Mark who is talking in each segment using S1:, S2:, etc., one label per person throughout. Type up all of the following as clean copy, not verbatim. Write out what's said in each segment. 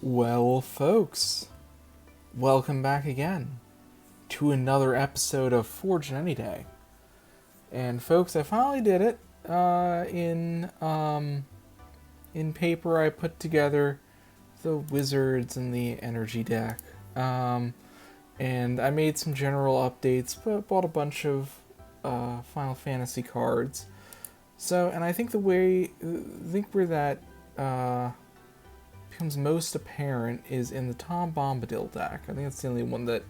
S1: Well, folks, welcome back again to another episode of Forge and Anyday. And folks, I finally did it. In paper, I put together the wizards and the energy deck. And I made some general updates, but bought a bunch of Final Fantasy cards. So, and I think where that becomes most apparent is in the Tom Bombadil deck. I think that's the only one that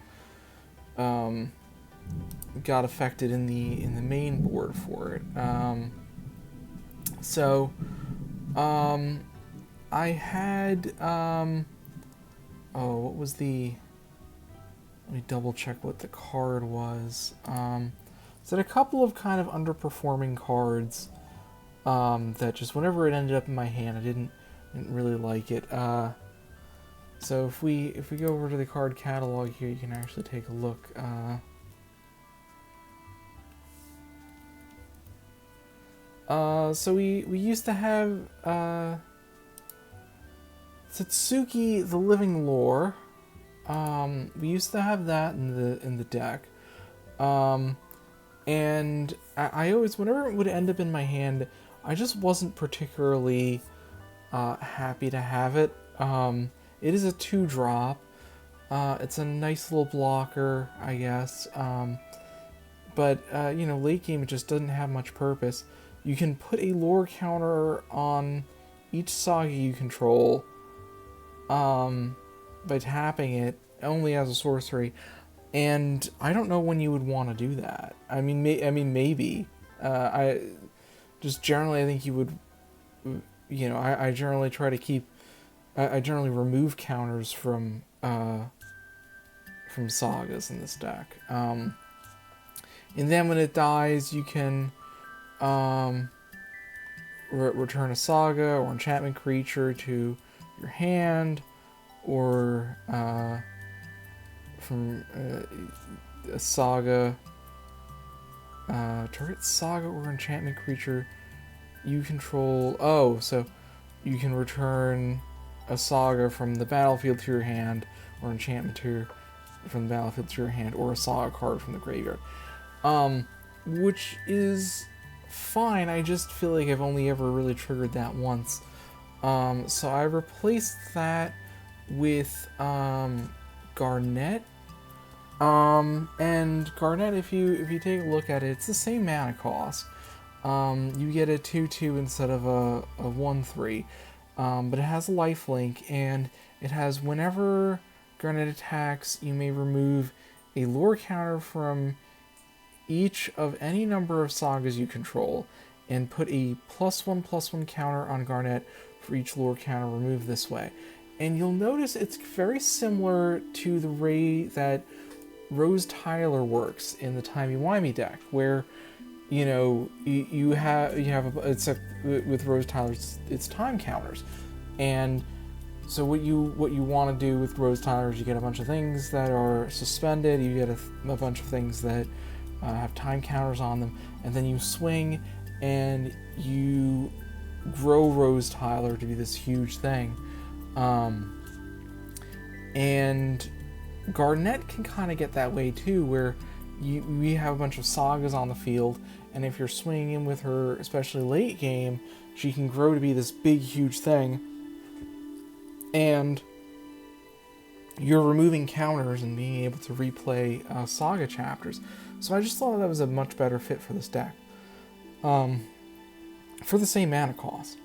S1: got affected in the main board for it. I had what was the? Let me double check what the card was. So a couple of kind of underperforming cards that just whenever it ended up in my hand, I didn't really like it. So if we go over to the card catalog here, you can actually take a look. So we used to have Satsuki the Living Lore. We used to have that in the deck. And I always, whenever it would end up in my hand, I just wasn't particularly happy to have it. It is a 2-drop. It's a nice little blocker, I guess. But late game it just doesn't have much purpose. You can put a lore counter on each saga you control by tapping it only as a sorcery, and I don't know when you would want to do that. I mean, maybe. I think you would. I generally try to keep. I generally remove counters from sagas in this deck. And then when it dies, you can return a saga or enchantment creature to your hand, or from a saga, target saga or enchantment creature you control. Oh, so you can return a saga from the battlefield to your hand, or enchantment from the battlefield to your hand, or a saga card from the graveyard. Which is fine. I just feel like I've only ever really triggered that once. So I replaced that with Garnet. And Garnet, if you take a look at it, it's the same mana cost. You get a 2/2 instead of a 1/3. But it has a lifelink, and it has whenever Garnet attacks, you may remove a lore counter from each of any number of sagas you control, and put a +1/+1 counter on Garnet for each lore counter removed this way. And you'll notice it's very similar to the way that Rose Tyler works in the Timey-Wimey deck, where you have with Rose Tyler it's time counters, and so what you want to do with Rose Tyler is you get a bunch of things that are suspended, you get a bunch of things that have time counters on them, and then you swing and you grow Rose Tyler to be this huge thing. And Garnet can kind of get that way too, where we have a bunch of sagas on the field, and if you're swinging in with her, especially late game, she can grow to be this big, huge thing, and you're removing counters and being able to replay saga chapters. So I just thought that was a much better fit for this deck, for the same mana cost.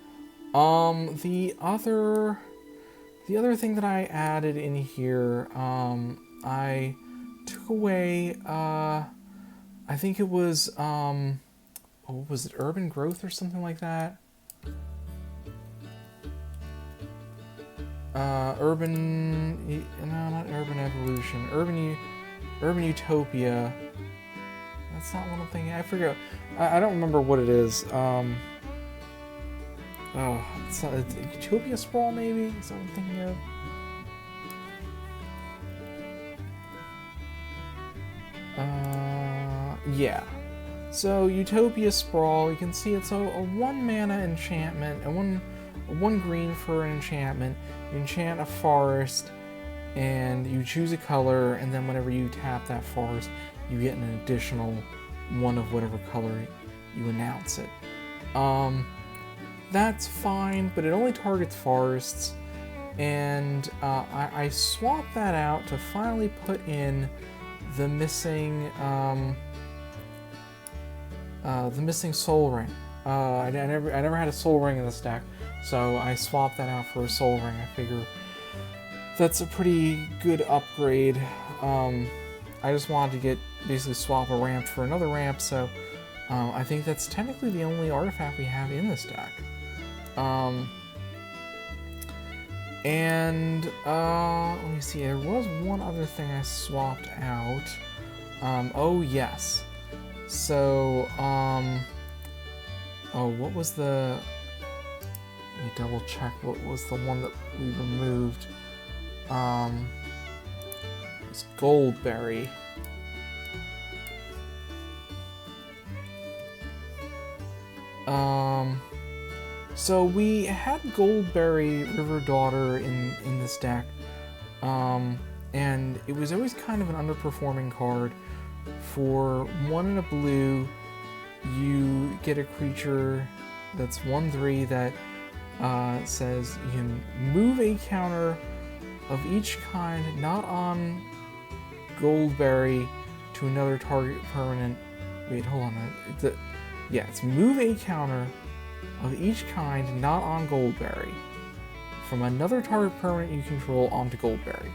S1: The other thing that I added in here, I took away, I think it was, what was it, Urban Growth or something like that? Not Urban Evolution, Urban Utopia. That's not what I'm thinking. I forget. I don't remember what it is. It's Utopia Sprawl, maybe? Is that what I'm thinking of? Yeah. So Utopia Sprawl, you can see it's a 1 mana enchantment, a 1 green for an enchantment. You enchant a forest, and you choose a color, and then whenever you tap that forest, you get an additional 1 of whatever color you announce it. That's fine, but it only targets forests, and I swapped that out to finally put in the missing soul ring. I never had a soul ring in this deck, so I swapped that out for a soul ring. I figure that's a pretty good upgrade. I just wanted to basically swap a ramp for another ramp, so I think that's technically the only artifact we have in this deck. Let me see, there was one other thing I swapped out. Oh yes. So, what was the... Let me double check what was the one that we removed. It's Goldberry. So we had Goldberry River Daughter in this deck, and it was always kind of an underperforming card. For 1 and a blue, you get a creature that's 1/3 that says you can move a counter of each kind not on Goldberry to another target permanent. Wait, hold on. It's move a counter of each kind not on Goldberry from another target permanent you control onto Goldberry.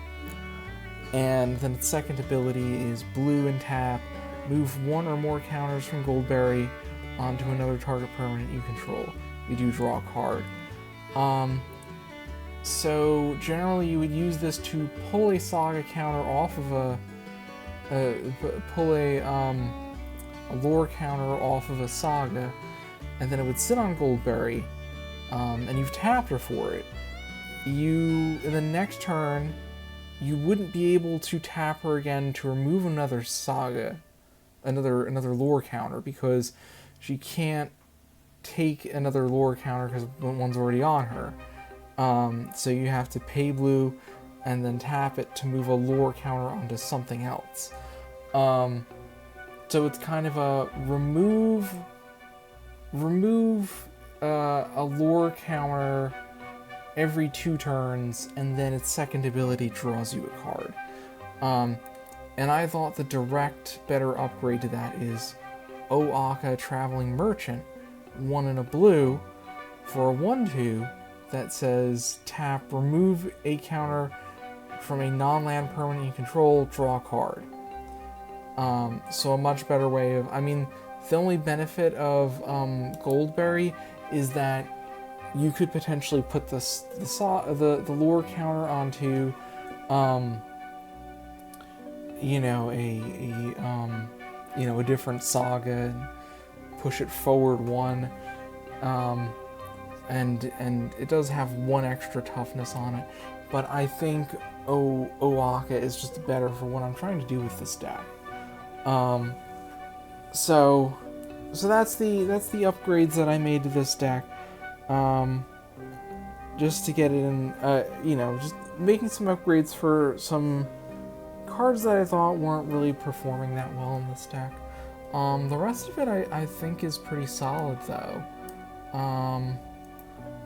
S1: And then its second ability is blue and tap, move 1 or more counters from Goldberry onto another target permanent you control. You do draw a card. So generally you would use this to pull a Saga counter off of pull a lore counter off of a Saga, and then it would sit on Goldberry, and you've tapped her for it. In the next turn, you wouldn't be able to tap her again to remove another Saga, another lore counter, because she can't take another lore counter because one's already on her. So you have to pay blue and then tap it to move a lore counter onto something else. So it's kind of a remove a lore counter every 2 turns, and then its second ability draws you a card. And I thought the direct better upgrade to that is O'aka Traveling Merchant, 1 and a blue, for a 1/2 that says tap, remove a counter from a non-land permanent you control, draw a card. So a much better way of... I mean, the only benefit of Goldberry is that you could potentially put the lore counter onto, a different Saga and push it forward 1, and it does have 1 extra toughness on it. But I think O'aka is just better for what I'm trying to do with this deck. So that's the upgrades that I made to this deck. Just to get it in, just making some upgrades for some cards that I thought weren't really performing that well in this deck. The rest of it I think is pretty solid though.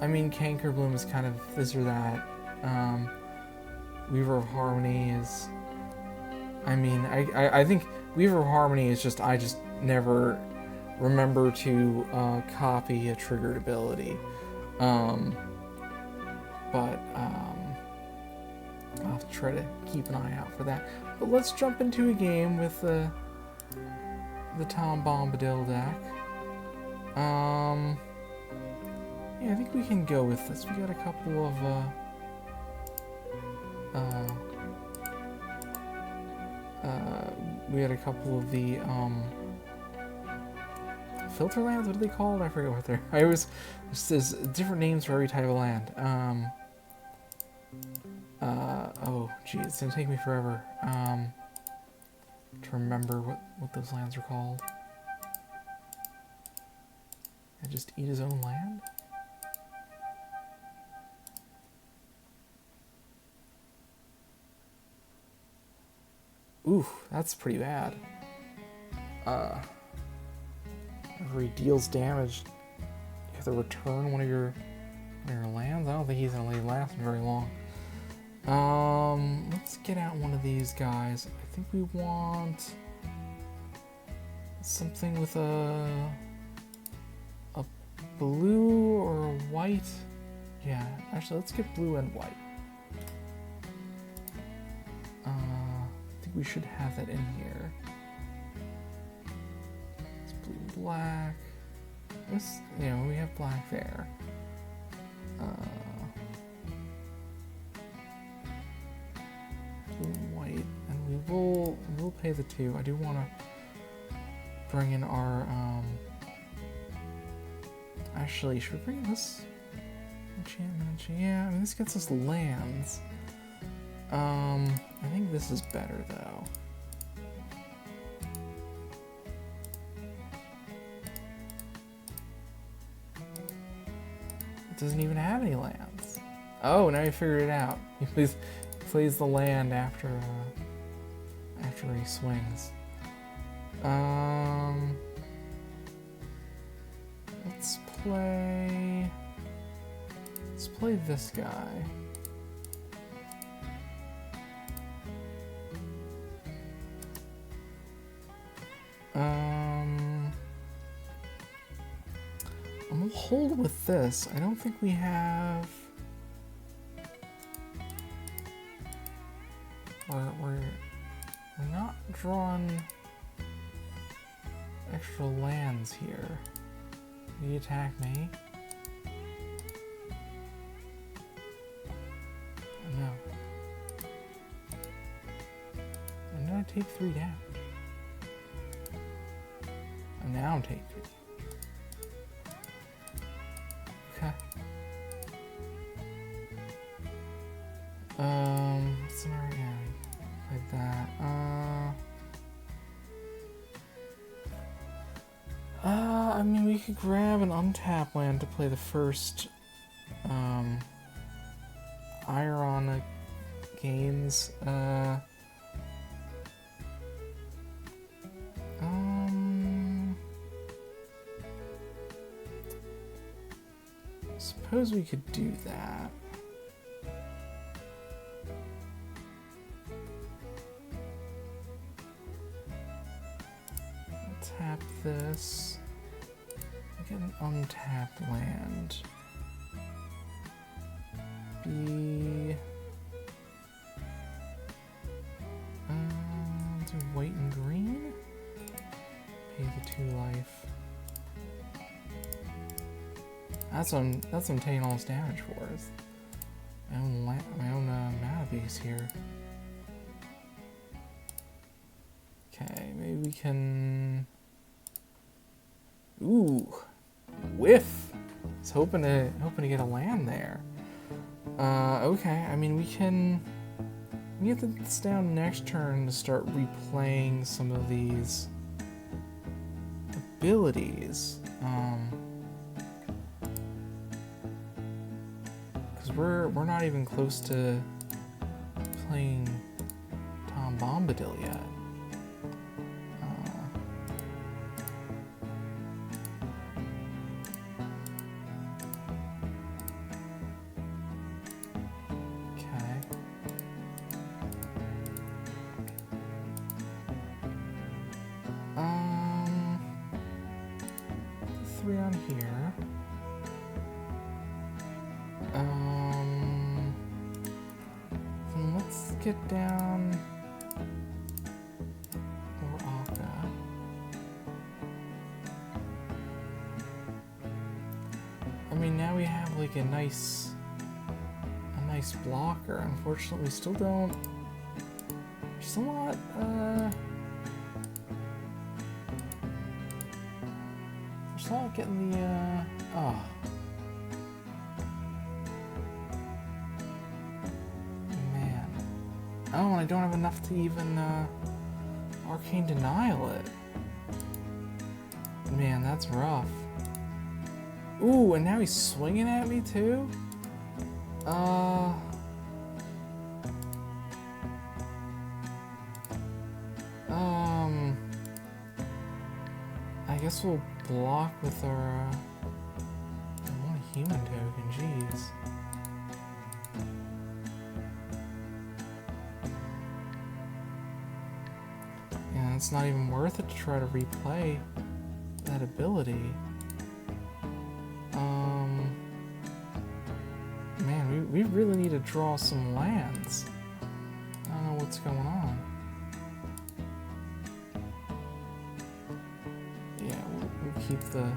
S1: I mean, Canker Bloom is kind of this or that. Weaver of Harmony is... I mean, I think Weaver of Harmony is just... I just never remember to copy a triggered ability. But I'll try to keep an eye out for that. But let's jump into a game with the Tom Bombadil deck. Yeah, I think we can go with this. We got a couple of the filter lands. What do they call it? I forget what they're... there's different names for every type of land. Oh geez, it's gonna take me forever to remember what those lands are called. I just eat his own land? Ooh, that's pretty bad. Whenever he deals damage, you have to return one of your lands. I don't think he's gonna last very long. Let's get out one of these guys. I think we want something with a blue or a white. Yeah, actually, let's get blue and white. I think we should have that in here. It's blue and black. This, we have black there. Blue and white, and we'll pay the 2. I do want to bring in our actually, should we bring this enchantment? Yeah, I mean this gets us lands. I think this is better though. It doesn't even have any lands. Oh, now you figured it out. He plays the land after he swings. Let's play this guy. I'm gonna hold with this. I don't think we have. We're not drawing extra lands here. Did he attack me? No. And then I take 3 damage. And now I'm taking 3. Okay. What's in our game? Like that. I mean, we could grab an untapped land to play the first, Ironic Gains, suppose we could do that. Tap this. Get an untapped land. Do white and green. Pay the 2 life. That's what I'm taking all this damage for. Is my own mana base here. Okay, maybe we can. Ooh, whiff. I was hoping to get a land there. Okay. I mean, we get this down next turn to start replaying some of these abilities. Because we're not even close to playing Tom Bombadil yet. Get down Oraka. I mean, now we have like a nice blocker. Unfortunately, we still don't. We're still not. We're still not getting the. Oh. Oh, and I don't have enough to even Arcane Denial it. Man, that's rough. Ooh, and now he's swinging at me too? guess we'll block with our... I want a human token, jeez. Yeah, it's not even worth it to try to replay that ability. Man, we really need to draw some lands. I don't know what's going on. Yeah, we'll keep the...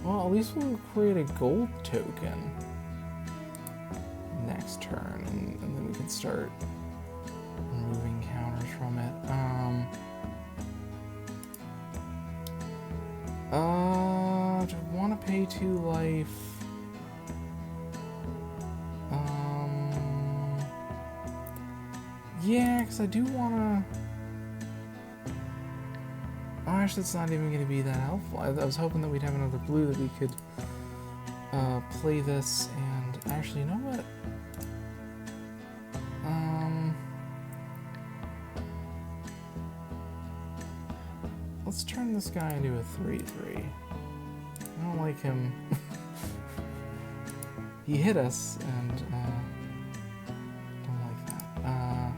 S1: well, at least we'll create a gold token next turn, and then we can start removing counters from it. Do I want to pay 2 life? Yeah, because I do want to... Oh, actually, it's not even going to be that helpful. I was hoping that we'd have another blue that we could play this, and actually, you know what? Let's turn this guy into a 3/3. I don't like him. He hit us, and don't like that.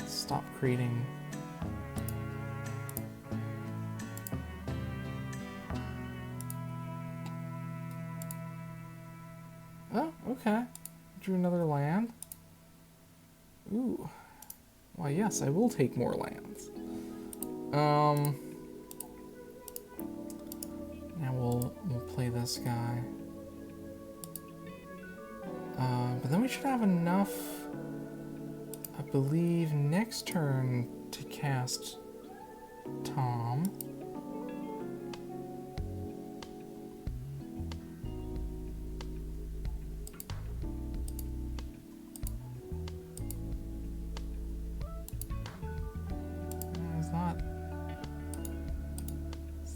S1: Stop creating. Oh, okay. Drew another land. Ooh. Why, yes, I will take more lands. Now we'll play this guy. But then we should have enough, I believe, next turn to cast Tom.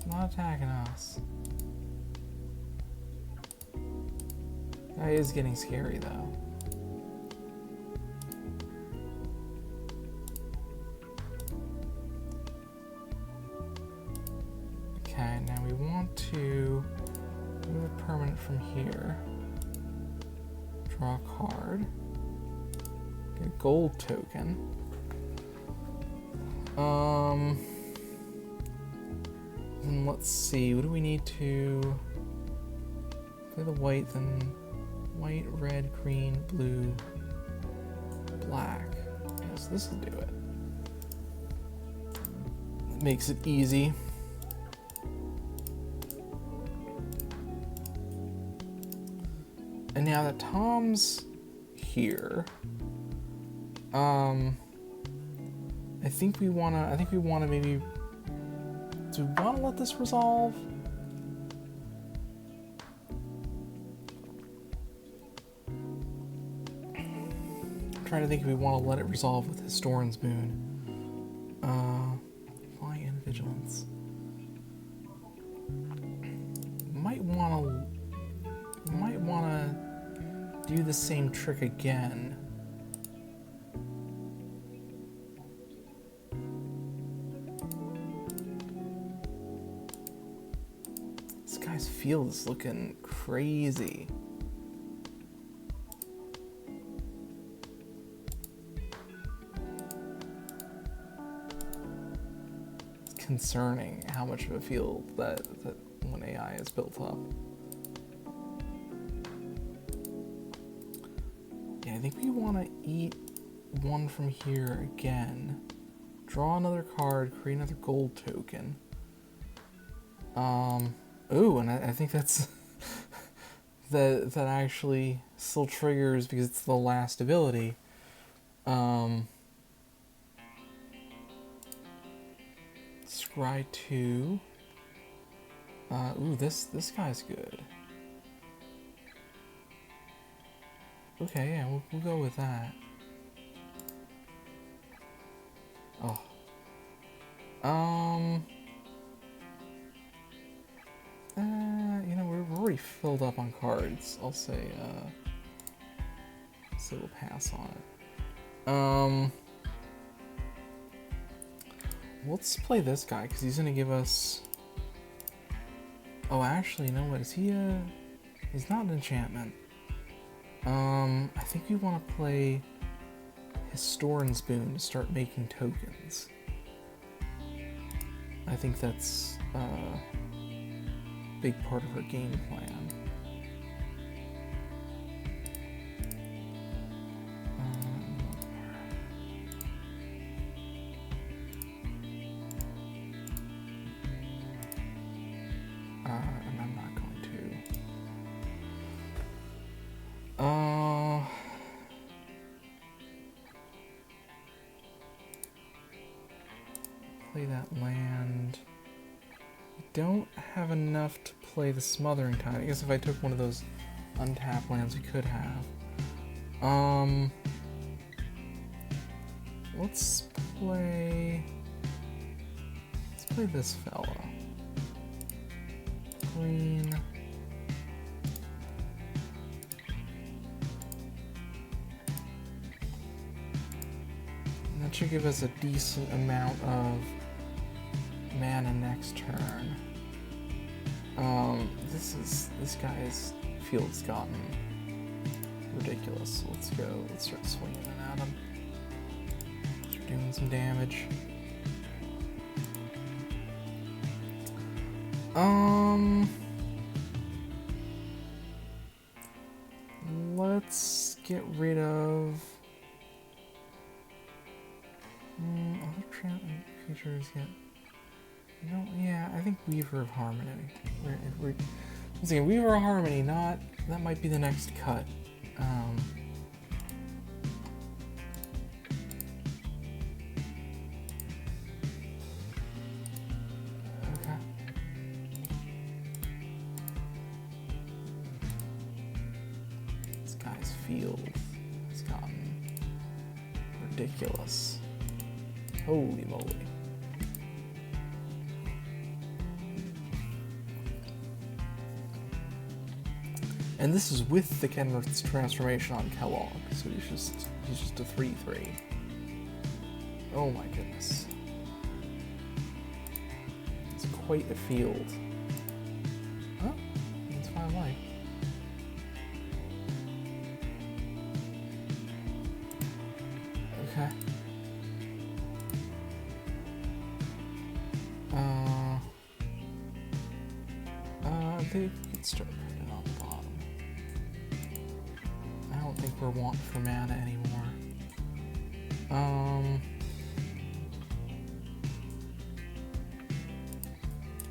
S1: Not attacking us. That is getting scary though. Okay, now we want to move a permanent from here. Draw a card. Get a gold token. And let's see, what do we need to play the white, then white, red, green, blue, black. Yes, this will do it. It makes it easy. And now that Tom's here, I think we wanna maybe... Do we want to let this resolve? I'm trying to think if we want to let it resolve with Historian's Boon. Fly and Vigilance. Might want to do the same trick again. This field is looking crazy. It's concerning how much of a field that when AI is built up. Yeah, I think we want to eat one from here again. Draw another card, create another gold token. Ooh, and I think that's that actually still triggers because it's the last ability. Scry 2. Ooh, this guy's good. Okay, yeah, we'll go with that. Oh. You know, we're already filled up on cards. I'll say so we'll pass on it. Let's play this guy, because he's going to give us... Oh, actually, you know what? Is he a... He's not an enchantment. I think we want to play Historian's Boon to start making tokens. I think that's a big part of her game plan. And I'm not going to. Play that land. We don't have enough to play the Smothering Tide. I guess if I took one of those untapped lands, we could have. Let's play this fella. Green. And that should give us a decent amount of mana next turn. This guy's field's gotten ridiculous. So let's start swinging at him. Start doing some damage. Let's get rid of other creatures yet. Yeah, I think Weaver of Harmony. Once again, Weaver of Harmony, that might be the next cut. Okay. This guy's field has gotten ridiculous. Holy moly. And this is with the Kenrith's transformation on Kellogg, so he's just a 3/3. Oh my goodness. It's quite a field. Oh, it's 5 life. Okay. They could start putting it on the bottom. I don't think we're wanting for mana anymore.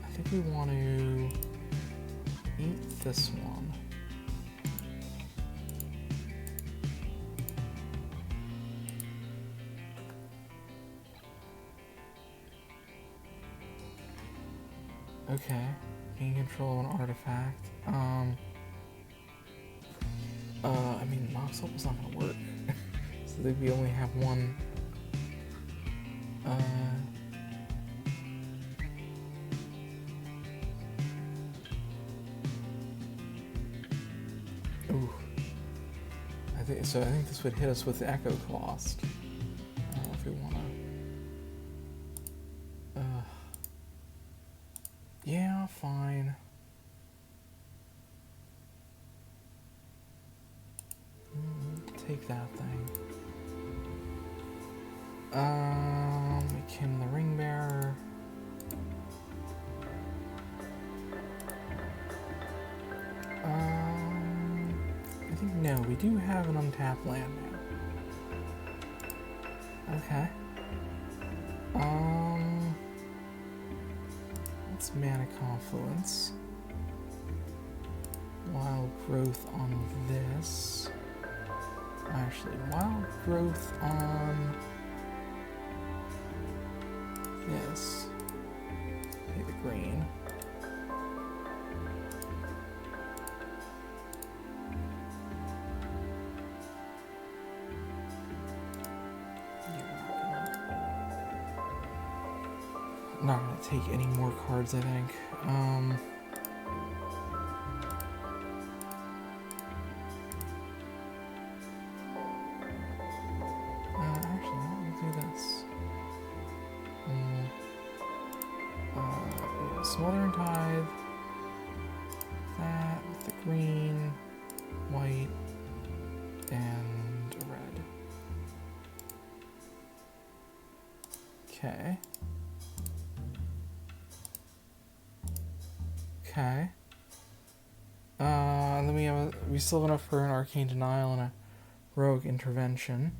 S1: I think we want to eat this one. Okay. Gain control of an artifact. I mean, Mox Up is not gonna work. So we only have one. Ooh. I think this would hit us with the Echo Cost. I don't know if we wanna. Yeah, fine. Take that thing. Make him the ring bearer. I think no, we do have an untapped land now. Okay. Let's Mana Confluence. Wild Growth on this. Actually, Wild Growth on this. Pay the green. Not gonna take any more cards, I think. Smother and Tithe. That with the green, white, and red. Okay. Okay. Then we still have enough for an Arcane Denial and a Rogue Intervention.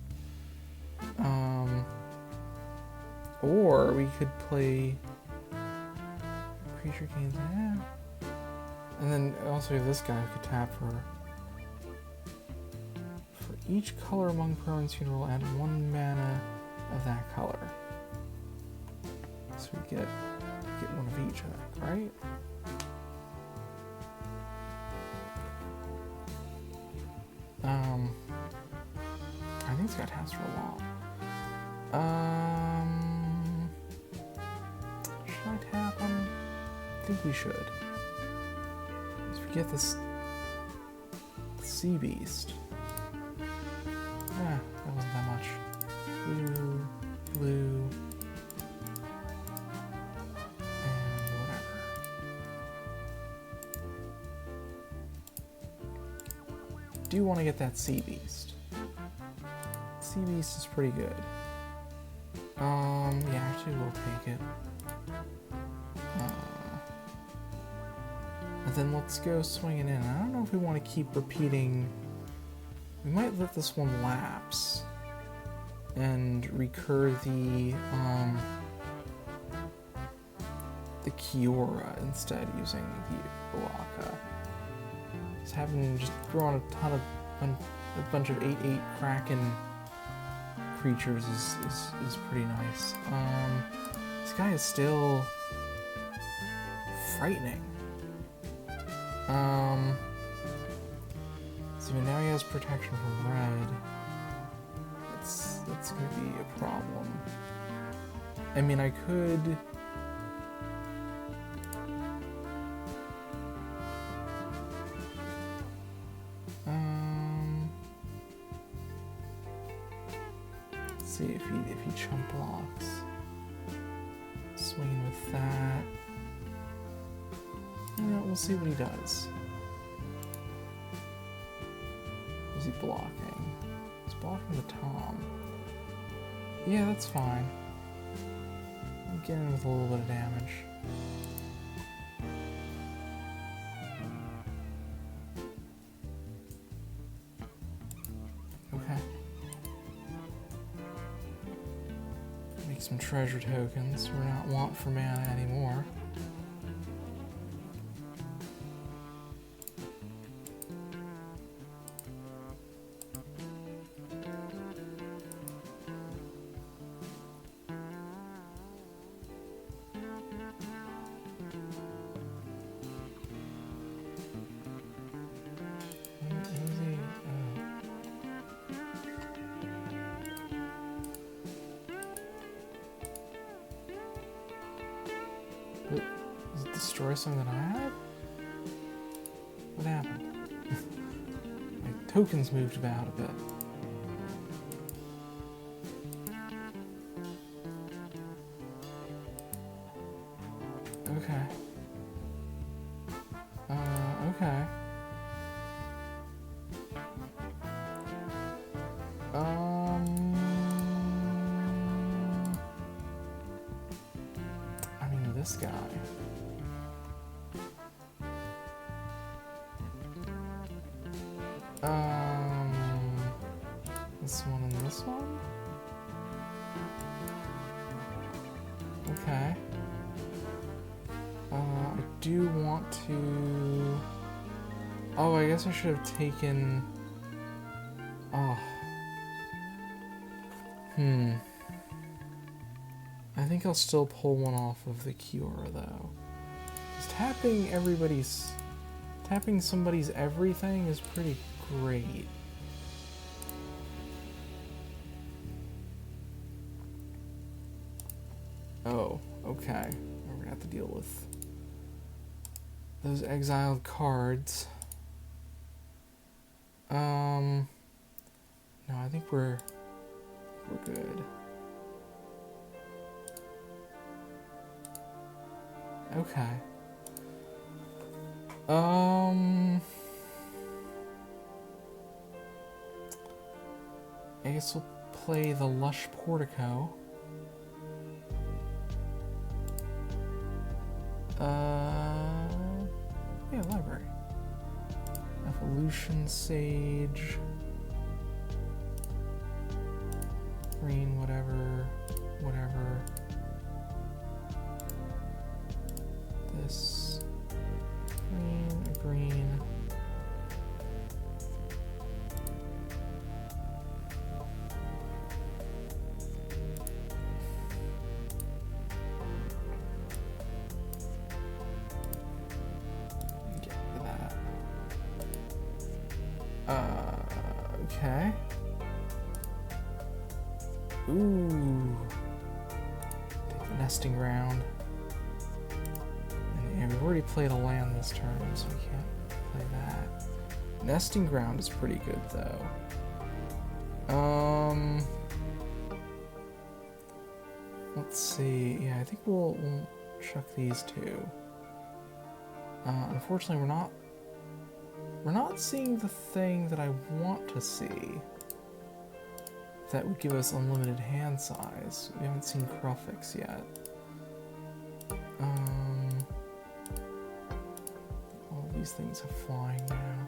S1: Or we could play Creature Gains, yeah. And then also we have this guy who could tap for each color among permanents you roll, add 1 mana of that color. So we get one of each, right? I think it's got taps for a lot. Should I tap him? I think we should. Let's forget this Sea Beast. That wasn't that much. Blue, blue, and whatever. Do want to get that Sea Beast. Sea Beast is pretty good. Yeah, actually we'll take it. And then let's go swinging in. I don't know if we want to keep repeating. We might let this one lapse and recur the Kiora instead, using the Oaka. Just having thrown a ton of a bunch of 8/8 Kraken creatures is pretty nice. This guy is still frightening. So now he has protection from red. That's gonna be a problem. I mean, I could. Let's see if he chump blocks. Swinging with that. Yeah, we'll see what he does. Is he blocking? He's blocking the Tom. Yeah, that's fine. I'm getting with a little bit of damage. Okay. Make some treasure tokens. We're not want for mana anymore. Does it destroy something that I had? What happened? My tokens moved about a bit. Okay. Okay. I mean, this guy. This one and this one? Okay. I do want to... Oh, I guess I should have taken... Oh. I think I'll still pull one off of the Kiora, though. Just tapping somebody's everything is pretty great. Oh, okay. We're gonna have to deal with those exiled cards. No, I think we're good. Okay. I guess we'll play the Lush Portico. Yeah, library. Evolution Sage. Green, whatever. This. Green. Get rid of that. Okay. Ooh. Take the nesting ground. And yeah, we've already played a land this turn, so we can't play that. Nesting ground is pretty good though. Let's see. Yeah, I think we'll chuck these two. Unfortunately, we're not seeing the thing that I want to see. That would give us unlimited hand size. We haven't seen Crufix yet. All these things are flying now.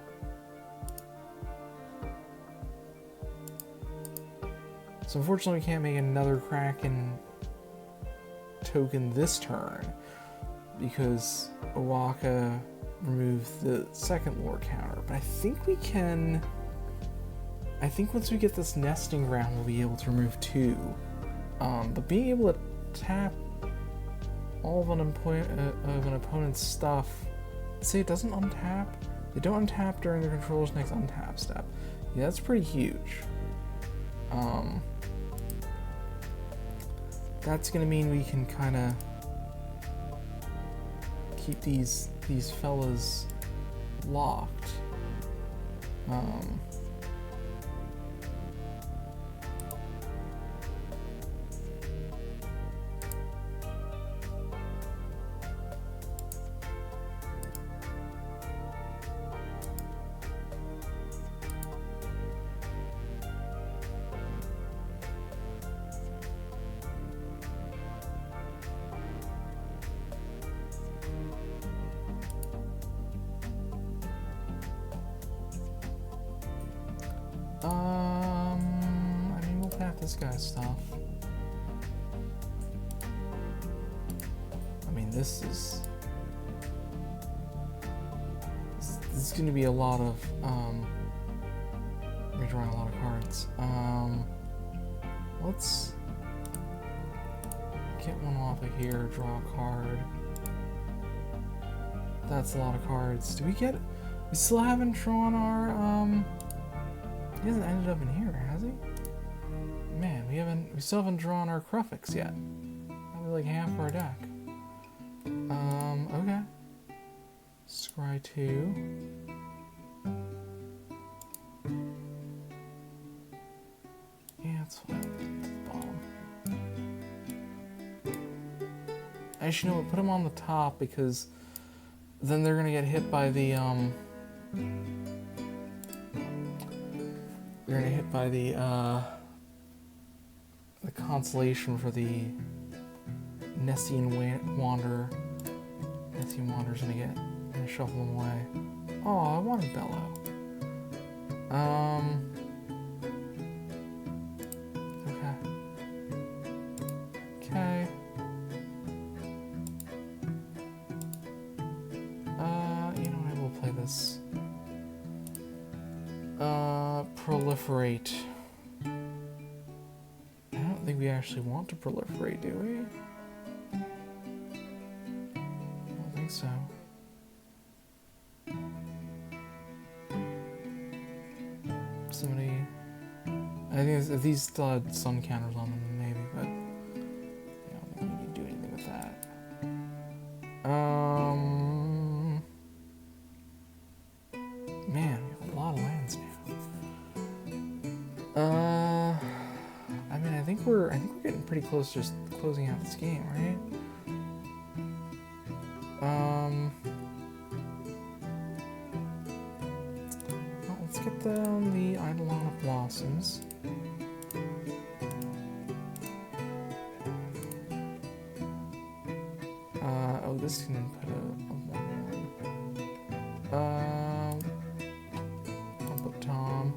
S1: So unfortunately we can't make another Kraken token this turn because Owaka removed the second lore counter. But I think we can... I think once we get this nesting ground, we'll be able to remove 2. But being able to tap all of an opponent's stuff, say it doesn't untap, they don't untap during the controller's next untap step. Yeah, that's pretty huge. That's gonna mean we can kind of keep these fellas locked. I mean, we'll tap this guy's stuff. I mean, this is going to be a lot of redrawing a lot of cards. Let's get one off of here, draw a card. That's a lot of cards. We still haven't drawn our he hasn't ended up in here, has he? Man, we still haven't drawn our Crufix yet. That'd be like half our deck. Okay. Scry 2. Yeah, that's fine. Bomb. Actually, you know what? Put him on the top because then they're gonna get hit by the They're gonna hit by the constellation for the Nessian Wanderer. Nessian Wanderer's gonna shuffle him away. Oh, I wanted Bellow. Okay. Okay. You know what? I will play this. Proliferate. I don't think we actually want to proliferate, do we? I don't think so. Somebody... I think if these still had sun counters on them, maybe, but... I don't think we need to do anything with that. Man, we have a lot of lands now. I mean, I think we're getting pretty close to just closing out this game, right? Well, let's get down the Eidolon of Blossoms. Oh, this can put a 1/1. I'll put Tom.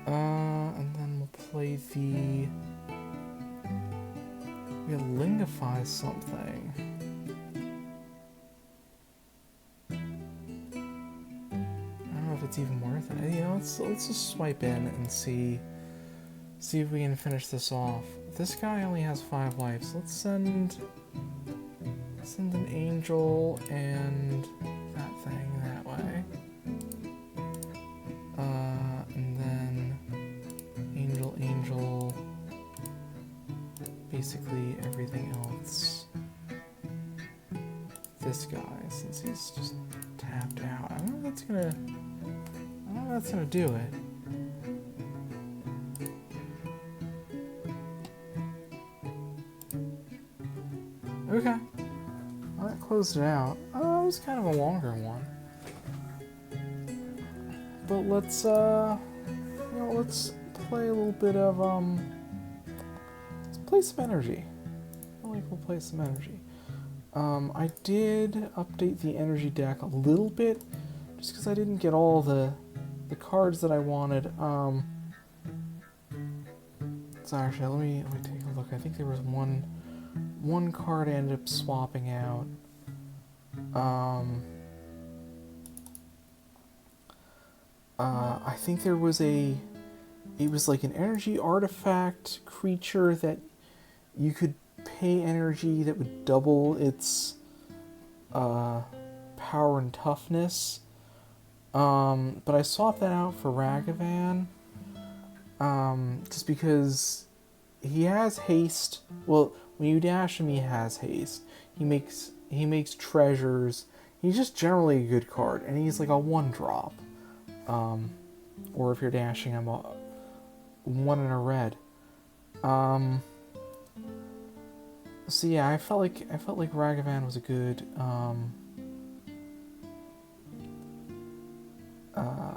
S1: And then we'll play the... We'll lingify something. If it's even worth it. You know, let's just swipe in and see if we can finish this off. This guy only has 5 lives. Let's send an angel and that thing that way. And then angel, basically everything else. This guy, since he's just tapped out. I don't know if that's gonna do it. Okay. Well, that closed it out. It was kind of a longer one. But let's let's play a little bit of let's play some energy. I like we'll play some energy. I did update the energy deck a little bit just because I didn't get all the cards that I wanted. So actually, let me take a look. I think there was one card I ended up swapping out. I think there was it was like an energy artifact creature that you could pay energy that would double its power and toughness. But I swapped that out for Ragavan, just because he has haste. Well, when you dash him, he has haste. He makes treasures. He's just generally a good card, and he's like a 1-drop. Or if you're dashing him, 1 in a red. So yeah, I felt like Ragavan was a good.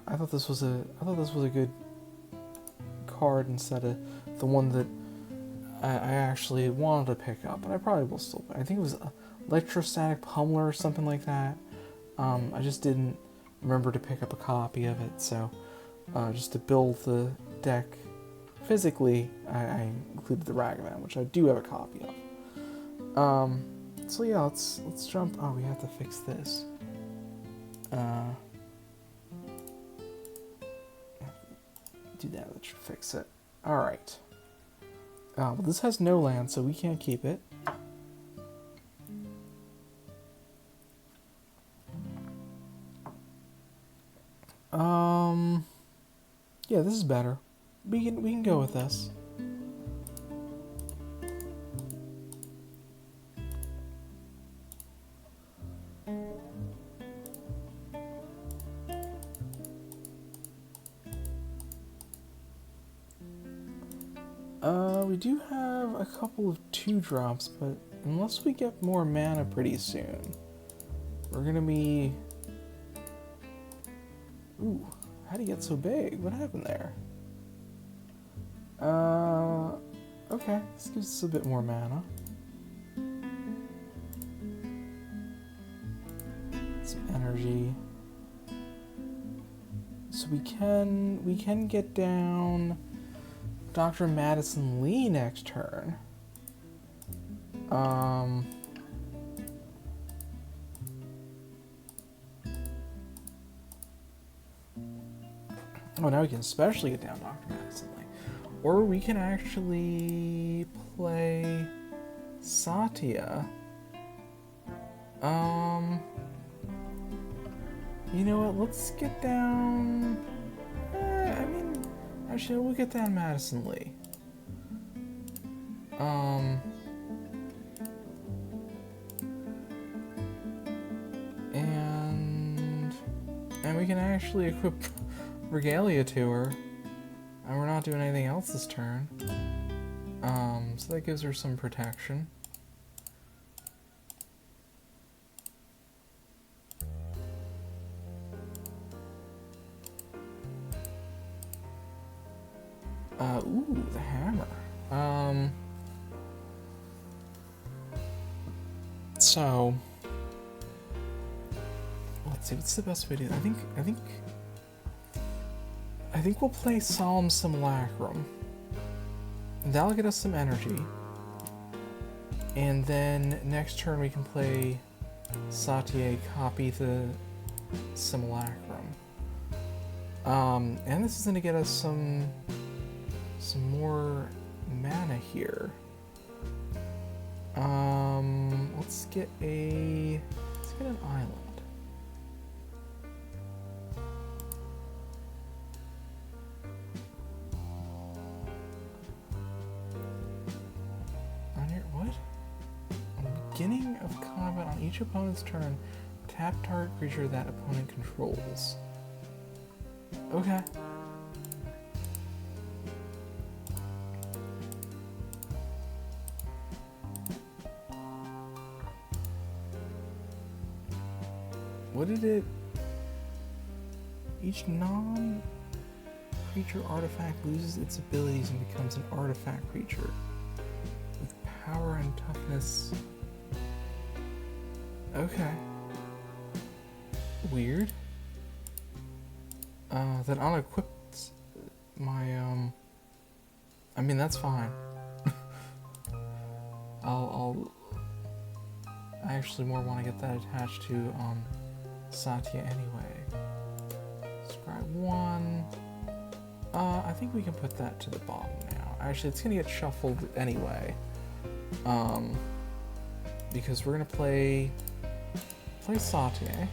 S1: I thought this was a good card instead of the one that I actually wanted to pick up, but I probably will still. I think it was Electrostatic Pummeler or something like that. I just didn't remember to pick up a copy of it, so just to build the deck physically, I included the Ragavan, which I do have a copy of. So yeah, let's jump. Oh, we have to fix this. Do that should fix it. All right. Well, this has no land, so we can't keep it. Yeah, this is better. We can go with this. We do have a couple of 2-drops, but unless we get more mana pretty soon, we're gonna be... Ooh, how'd he get so big? What happened there? Okay, this gives us a bit more mana. Some energy. So we can get down Dr. Madison Lee next turn. Oh, now we can especially get down Dr. Madison Lee. Or we can actually play Satya. You know what? Let's get down... Actually, we'll get down Madison Lee. And And we can actually equip Regalia to her. And we're not doing anything else this turn. So that gives her some protection. Ooh, the hammer. So let's see, what's the best way to do that? I think we'll play Solemn Simulacrum. That'll get us some energy. And then next turn we can play Satya, copy the Simulacrum. And this is gonna get us some more mana here. Let's get an island. On your what? On the beginning of combat on each opponent's turn, tap target creature that opponent controls. Okay. What did it... Each non-creature artifact loses its abilities and becomes an artifact creature with power and toughness. Okay. Weird. That unequipped my, I mean, that's fine. I actually more want to get that attached to, Satya anyway. Scribe 1. I think we can put that to the bottom now. Actually, it's gonna get shuffled anyway. Because we're gonna play Satya.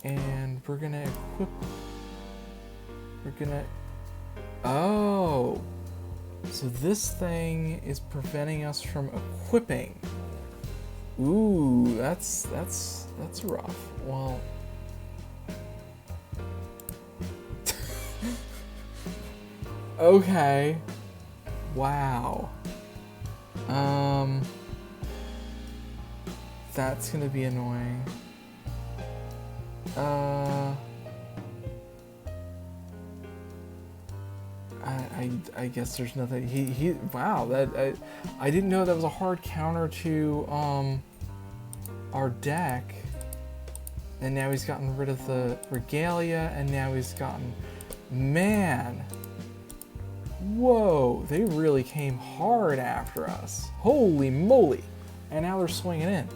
S1: And we're gonna equip... Oh! So this thing is preventing us from equipping. Ooh, that's rough. Well... Okay. Wow. That's gonna be annoying. I guess there's nothing. Wow, that I didn't know that was a hard counter to our deck. And now he's gotten rid of the Regalia, and now he's gotten... Man! Whoa, they really came hard after us. Holy moly! And now they're swinging in.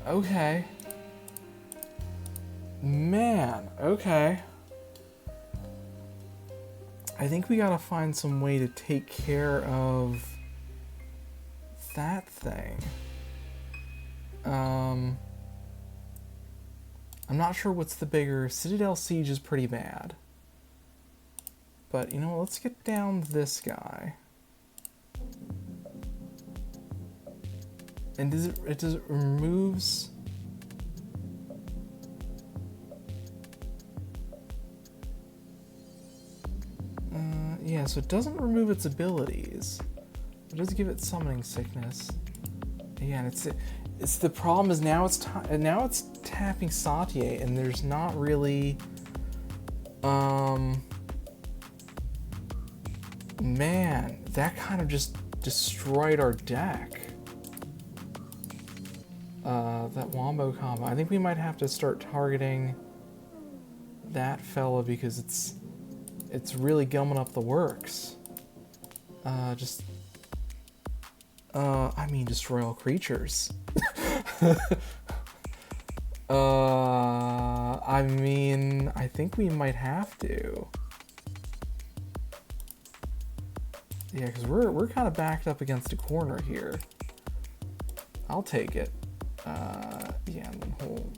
S1: Okay. Man, okay. I think we gotta find some way to take care of that thing. I'm not sure what's the bigger... Citadel Siege is pretty bad. But, you know, let's get down this guy. And does it removes... yeah, so it doesn't remove its abilities. It does give it summoning sickness. Yeah, and it's the problem is now it's tapping Satya, and there's not really man, that kind of just destroyed our deck. That Wombo combo. I think we might have to start targeting that fella because it's really gumming up the works. I mean, destroy all creatures. I mean, I think we might have to. Yeah, because we're kind of backed up against a corner here. I'll take it. Yeah, and then we'll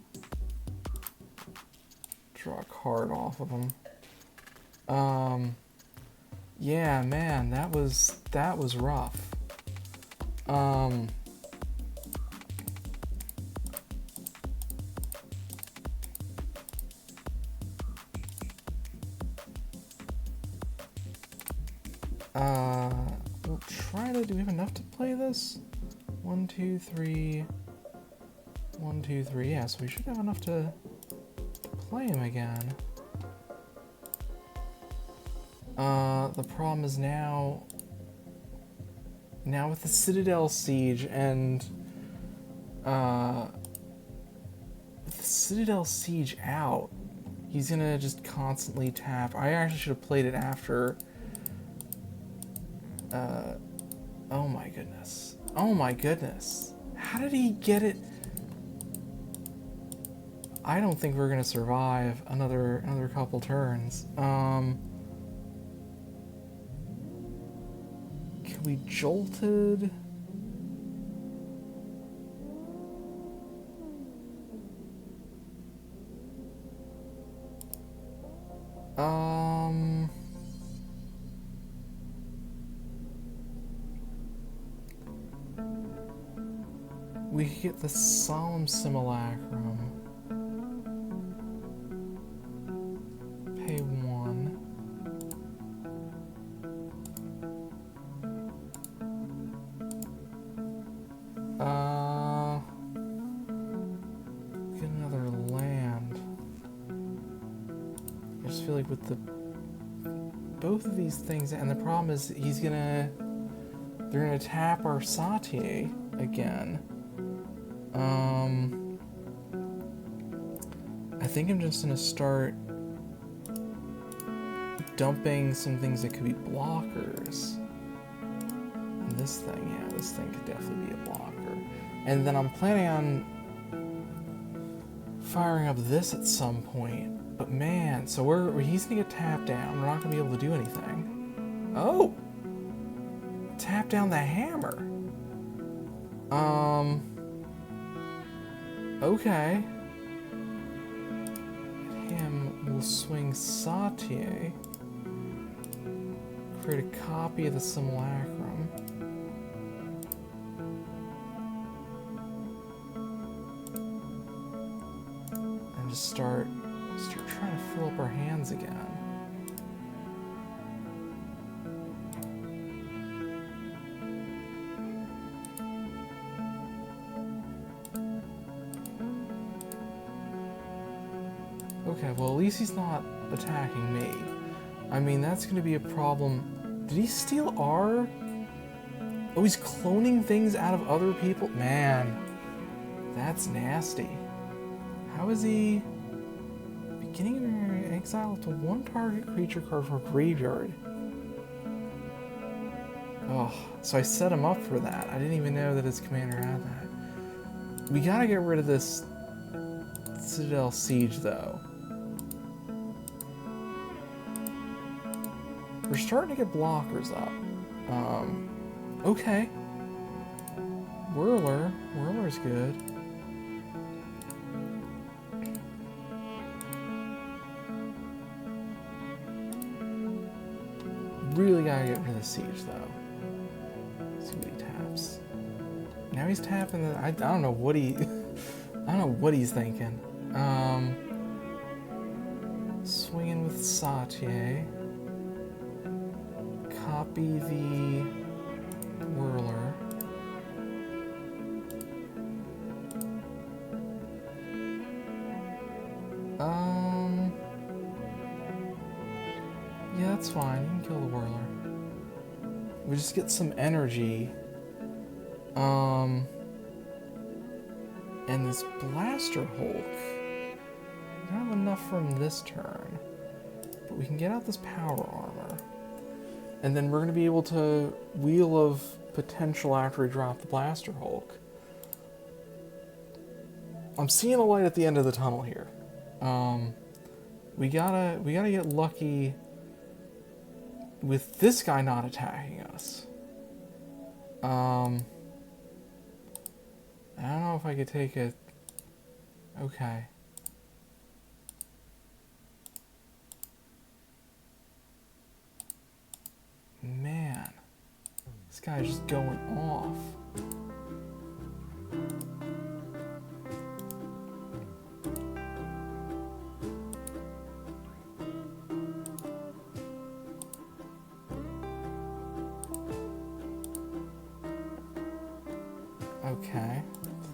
S1: draw a card off of him. Yeah, man, that was rough. We'll try to... Do we have enough to play this? 1, 2, 3... 1, 2, 3. Yeah, so we should have enough to play him again. The problem is now with the Citadel Siege and with the Citadel Siege out, he's gonna just constantly tap. I actually should have played it after. Oh my goodness. Oh my goodness. How did he get it? I don't think we're gonna survive another couple turns. Can we jolted? We could get the Solemn Simulacrum. Pay 1. Get another land. I just feel like with the both of these things, and the problem is they're gonna tap our Satie again. I think I'm just gonna start dumping some things that could be blockers. And this thing, yeah, this thing could definitely be a blocker. And then I'm planning on firing up this at some point. But man, so he's gonna get tapped down. We're not gonna be able to do anything. Oh! Tap down the hammer. Okay. Him will swing Satie. Create a copy of the Simulacrum. And just start trying to fill up our hands again. Okay, well at least he's not attacking me. I mean, that's gonna be a problem. Did he steal our... Oh, he's cloning things out of other people? Man, that's nasty. How is he... Beginning of exile to 1 target creature card from a graveyard. Oh, so I set him up for that. I didn't even know that his commander had that. We gotta get rid of this Citadel Siege, though. We're starting to get blockers up. Okay. Whirler's good. Really gotta get rid of the siege, though. Let's see what he taps. Now he's tapping the... I don't know what he... I don't know what he's thinking. Swinging with Satie. Copy the Whirler. Yeah, that's fine. You can kill the Whirler. We just get some energy. And this Blaster Hulk. We don't have enough from this turn. But we can get out this Power Armor. And then we're going to be able to Wheel of Potential after we drop the Blaster Hulk. I'm seeing a light at the end of the tunnel here. We gotta get lucky with this guy not attacking us. I don't know if I could take it. Okay. Man, this guy's just going off.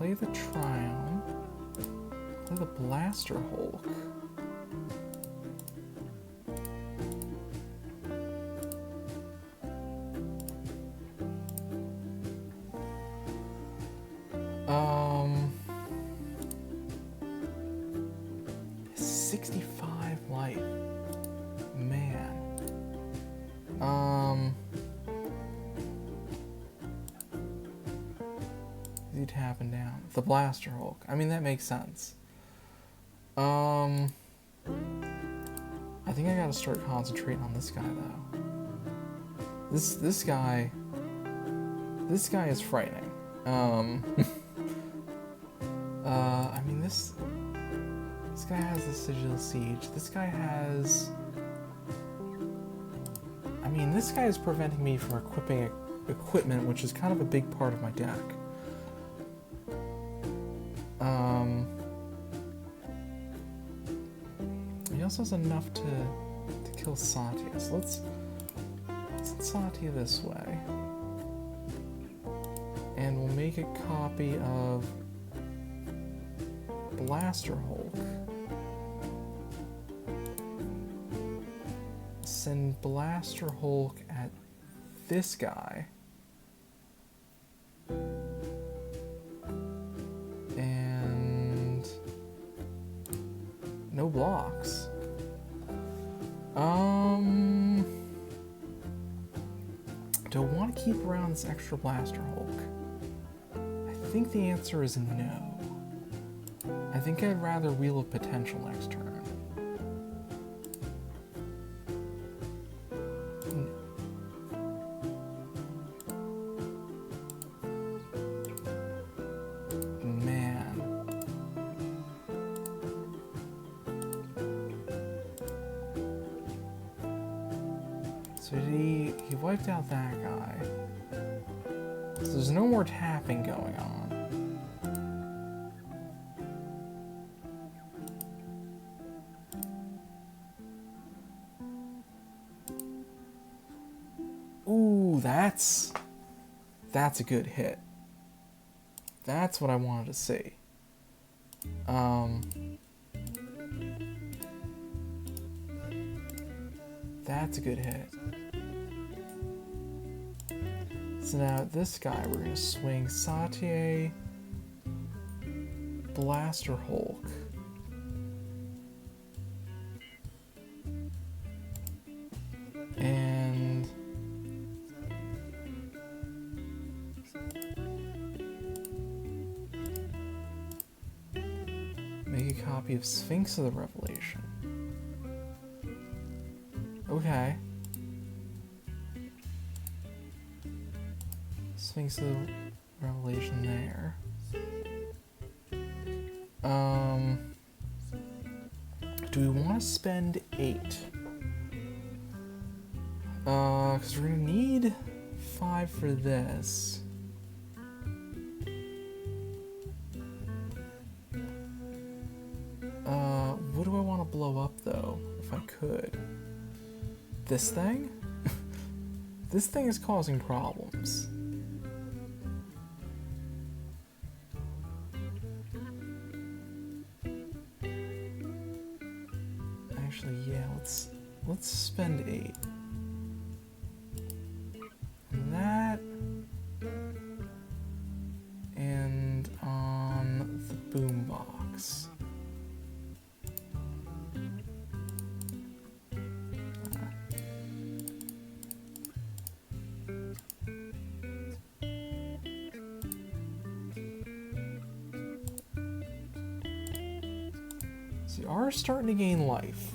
S1: play the Tryon. Play the Blaster Hulk. Um, 65 life. Man. Is he tapping down? The Blaster Hulk. I mean, that makes sense. I think I gotta start concentrating on this guy, though. This guy is frightening. I mean, this guy has the Sigil Siege. This guy has... I mean, this guy is preventing me from equipping equipment, which is kind of a big part of my deck. He also has enough to kill Satya. So let's send Satya this way. And we'll make a copy of Blaster Hulk. Send Blaster Hulk at this guy. And no blocks. Do I want to keep around this extra Blaster Hulk? I think the answer is no. I think I'd rather Wheel of Potential next turn. Man. So he wiped out that guy. So there's no more tapping going on. Ooh, that's a good hit. That's what I wanted to see. That's a good hit. So now this guy, we're gonna swing Satya, Blaster Hulk. And make a copy of Sphinx of the Revelation. Okay. Sphinx of the Revelation there. Do we want to spend 8? Because we're gonna need 5 for this. What do I want to blow up though, if I could? This thing? This thing is causing problems. Actually, yeah, let's spend 8. And that, and on the boombox. So you are starting to gain life.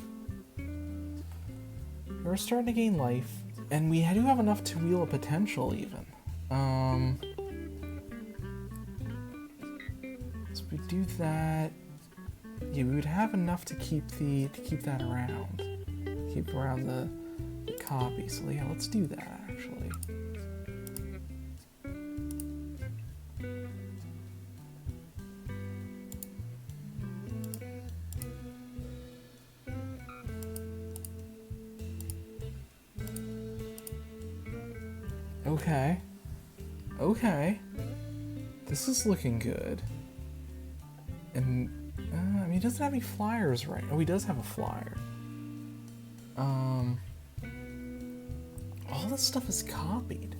S1: We're starting to gain life, and we do have enough to wheel a potential even. So we do that. Yeah, we would have enough to keep that around. Keep around the copy. So yeah, let's do that actually. Okay. Okay. This is looking good. And, I mean, he doesn't have any flyers right. Oh, he does have a flyer. All this stuff is copied.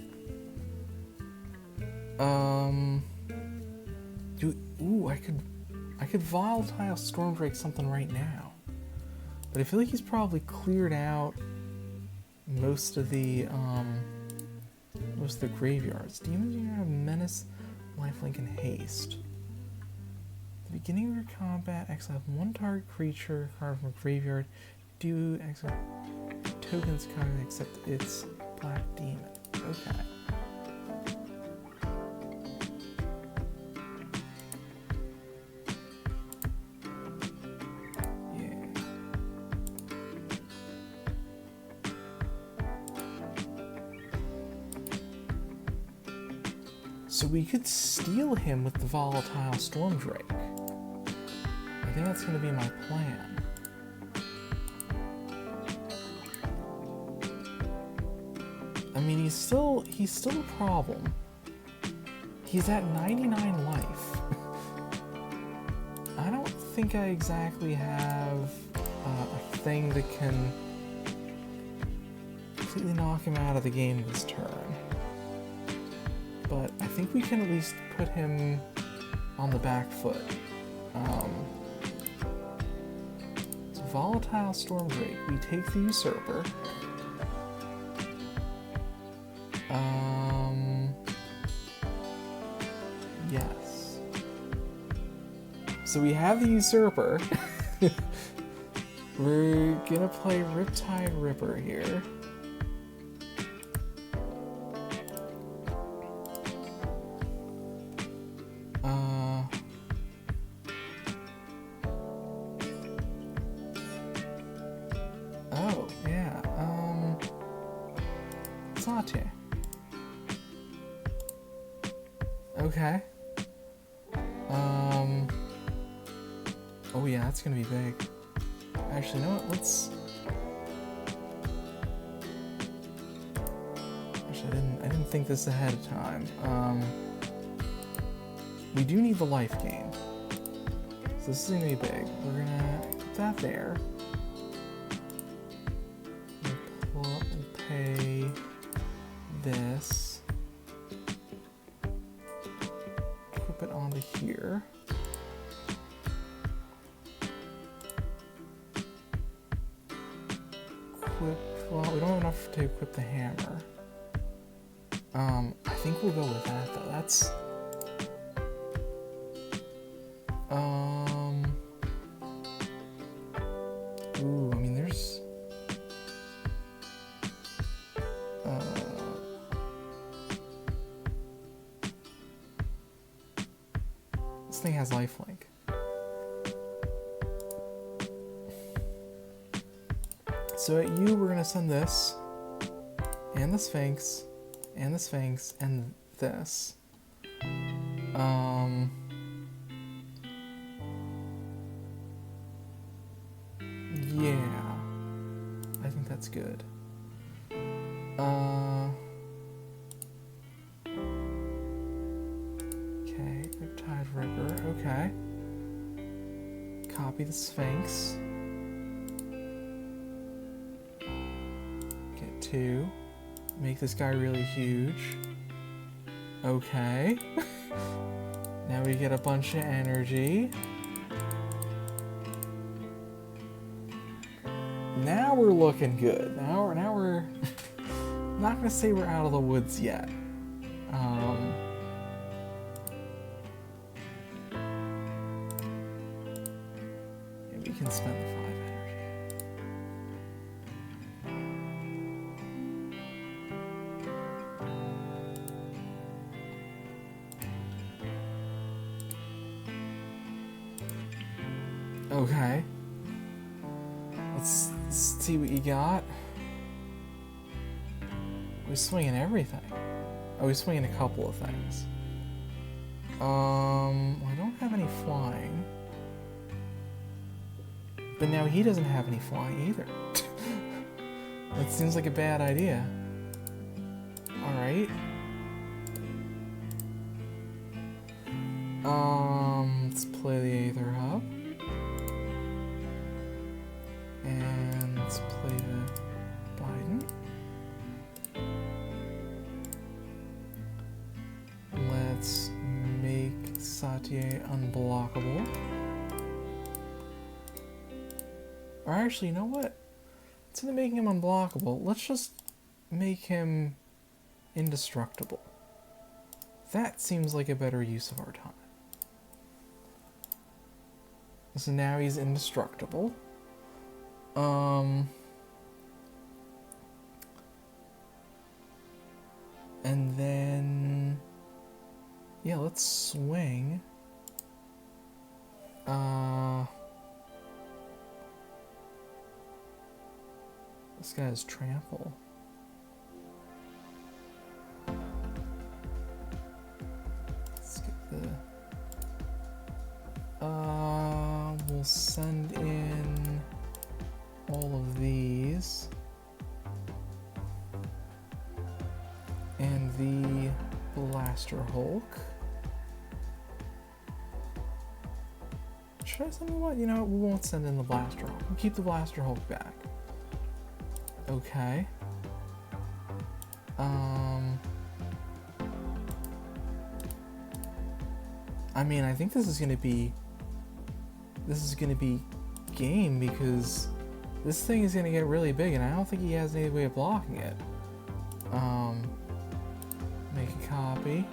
S1: Ooh, I could volatile Stormdrake something right now. But I feel like he's probably cleared out most of the graveyards. Demons, you have Menace, Lifelink, and Haste. At the beginning of your combat, exile one target creature card from a graveyard. Do exile tokens card except it's Black Demon. Okay. So we could steal him with the volatile Stormdrake. I think that's going to be my plan. I mean, he's still a problem. He's at 99 life. I don't think I exactly have a thing that can completely knock him out of the game this turn. But I think we can at least put him on the back foot. So volatile Stormdrake. We take the Usurper. Yes. So we have the Usurper. We're gonna play Riptide Ripper here. Oh, yeah, Saute. Okay. Oh yeah, that's gonna be big. Actually, you know what, let's... Actually, I didn't think this ahead of time. We do need the life gain. So this is gonna be big. We're gonna put that there. We'll pay this. Equip it onto here. Well, we don't have enough to equip the hammer. I think we'll go with that though. That's ooh, I mean there's this thing has lifelink. So at you, we're gonna send this, and the Sphinx, and the Sphinx, and this. Yeah, I think that's good. Okay, Riptide Ripper, okay. Copy the Sphinx. Get 2. Make this guy really huge. Okay. Now we get a bunch of energy. Now we're looking good. Now we're I'm not gonna say we're out of the woods yet. Yeah, we can spend the 5 energy. Okay. Let's see what you got. We're swinging everything. Oh, we're swinging a couple of things. I don't have any flying. But now he doesn't have any flying either. That seems like a bad idea. Alright. Let's play the Aether Or actually, you know what? Instead of making him unblockable, let's just make him indestructible. That seems like a better use of our time. So now he's indestructible. And then, yeah, let's swing. This guy's trample. Let's get the. We'll send in all of these. And the Blaster Hulk. Should I send in what? You know what? We won't send in the Blaster Hulk. We'll keep the Blaster Hulk back. Okay. I mean, I think this is gonna be game, because this thing is gonna get really big, and I don't think he has any way of blocking it. Make a copy.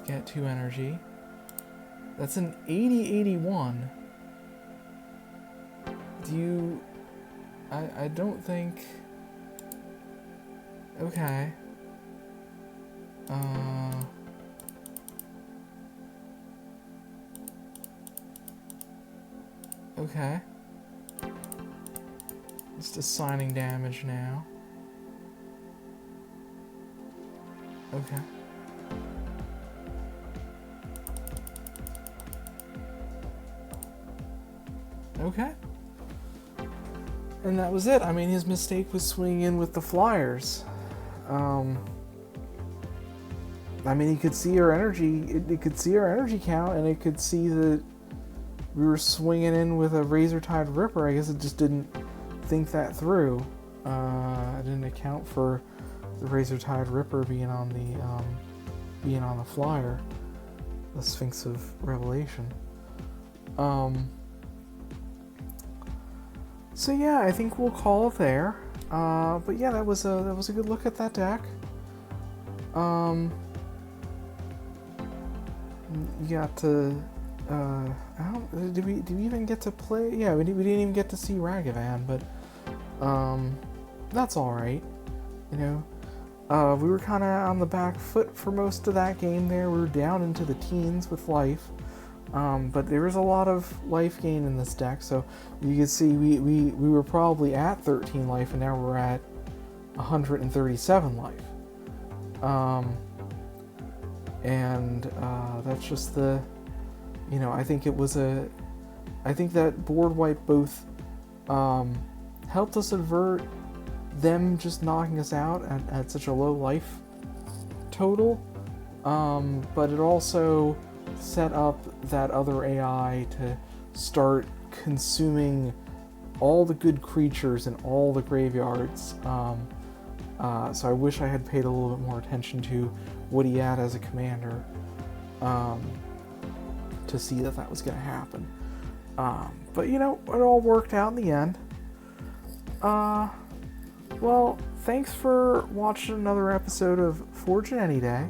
S1: Get 2 energy. That's an 80-81. Do you... I don't think... Okay. Okay. Just assigning damage now. Okay. Okay. And that was it. I mean, his mistake was swinging in with the flyers. I mean, he could see our energy. It could see our energy count, and it could see that we were swinging in with a Razor-Tide Ripper. I guess it just didn't think that through. I didn't account for the Razor-Tide Ripper being on the flyer, the Sphinx of Revelation. So yeah, I think we'll call it there. But yeah, that was a good look at that deck. You got to. Did we even get to play? Yeah, we didn't even get to see Ragavan, but that's all right. You know. We were kind of on the back foot for most of that game there. We were down into the teens with life. But there was a lot of life gain in this deck, so you can see we were probably at 13 life, and now we're at 137 life. That's just the, you know, I think that board wipe both helped us avert them just knocking us out at such a low life total, but it also set up that other AI to start consuming all the good creatures in all the graveyards. So I wish I had paid a little bit more attention to what he had as a commander, to see that was going to happen. But you know, it all worked out in the end. Well, thanks for watching another episode of Forge and Anyday.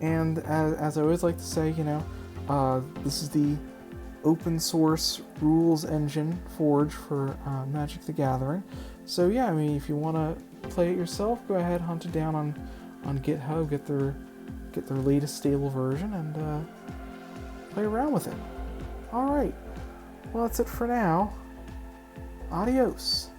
S1: And as I always like to say, you know, this is the open source rules engine Forge for Magic the Gathering. So yeah, I mean, if you want to play it yourself, go ahead, hunt it down on GitHub, get their latest stable version, and play around with it. All right, well, that's it for now. Adios.